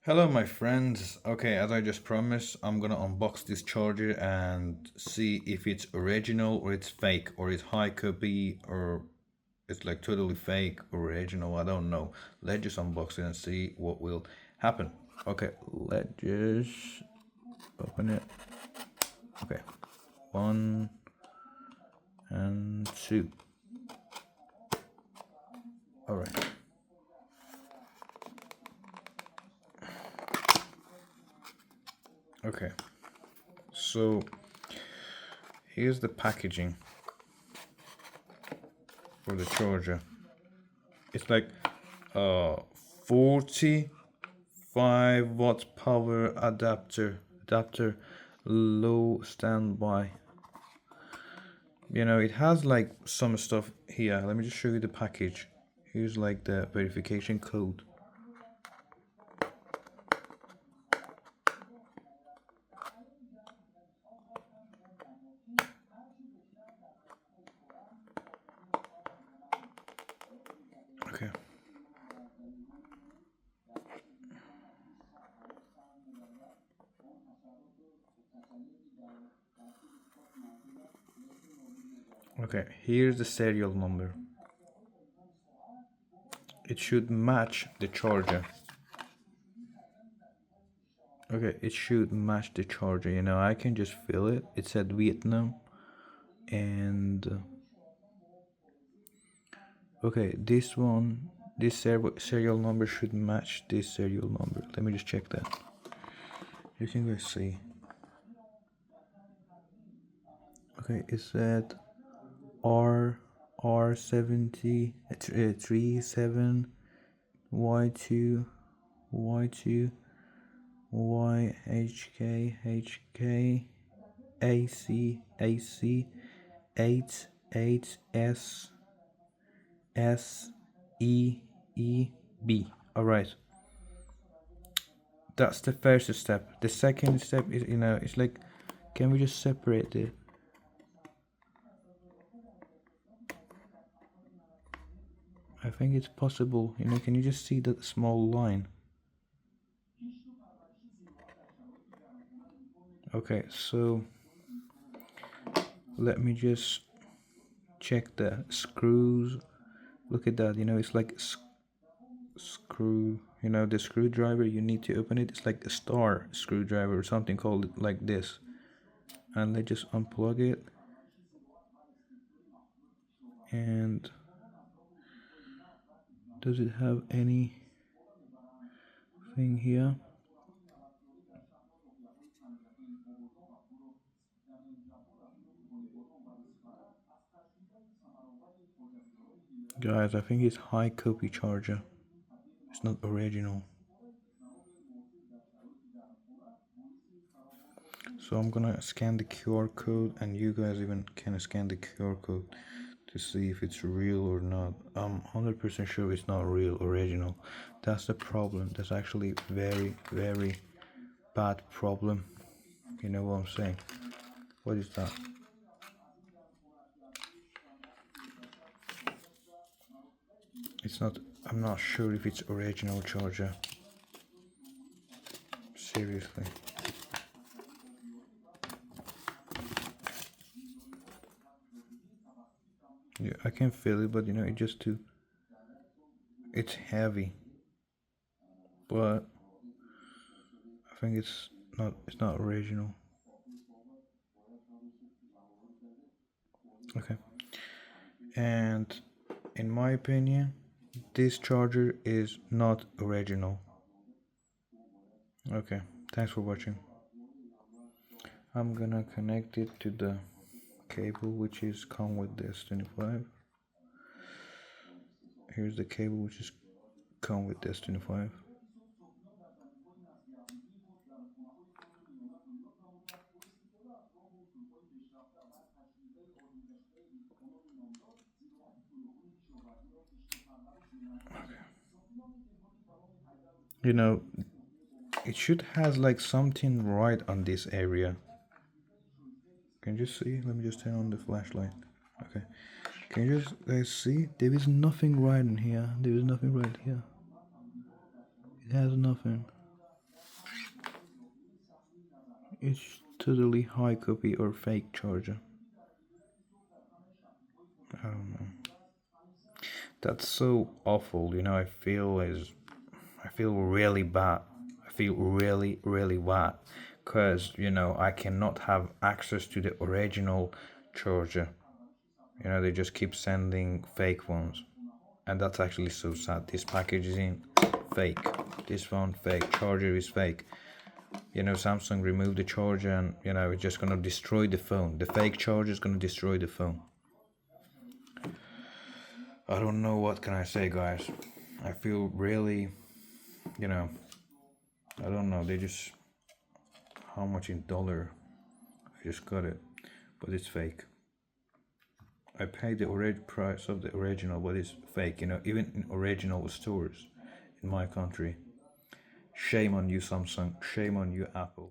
Hello, my friends. Okay, as I just promised, I'm gonna unbox this charger and see if it's original or it's fake or it's high copy or it's like totally fake or original. I don't know. Let's just unbox it and see what will happen. Okay, let's just open it. Okay, one and two. All right. Okay, so here's the packaging for the charger. It's like uh 45 watt power adapter low standby. It has like some stuff here. Let me just show you the package. Here's like the verification code. Okay. Okay, here's the serial number. It should match the charger. Okay, it should match the charger. I can just feel it. It said Vietnam. And okay, this serial number should match this serial number. Let me just check that. You can guys see. Okay, it said R 37 Y2 Y2 YHK AC 8 SEEB. All right, that's the first step. The second step is, it's like, can we just separate it? I think it's possible. Can you just see that small line? Okay, so let me just check the screws. Look at that. It's like screw. The screwdriver, you need to open it. It's like a star screwdriver or something called it like this. And let's just unplug it. And does it have anything here? Guys, I think it's high copy charger. It's not original. So I'm gonna scan the QR code, and you guys even can scan the QR code to see if it's real or not. I'm 100% sure it's not real, original. That's the problem. That's actually very, very bad problem. You know what I'm saying? What is that? It's not. I'm not sure if it's original charger. Seriously. Yeah, I can feel it, but it just too. It's heavy, but I think it's not. It's not original. Okay. And in my opinion, this charger is not original. Okay, thanks for watching. I'm gonna connect it to the cable which is come with this 25. Here's the cable which is come with this 25. You know, it should has like something right on this area. Can you see? Let me just turn on the flashlight. Okay. Can you just guys see? There is nothing right in here. There is nothing right here. It has nothing. It's totally high copy or fake charger. I don't know. That's so awful, you know. I feel really bad. I feel really bad, cause you know I cannot have access to the original charger. You know, they just keep sending fake ones, and that's actually so sad. This package is in fake. This phone fake. Charger is fake. You know, Samsung removed the charger, and you know it's just gonna destroy the phone. The fake charger is gonna destroy the phone. I don't know what can I say, guys. I feel really, you know, I don't know. They just how much in dollar? I just got it, but it's fake. I paid the price of the original, but it's fake. You know, even in original stores in my country. Shame on you, Samsung. Shame on you, Apple.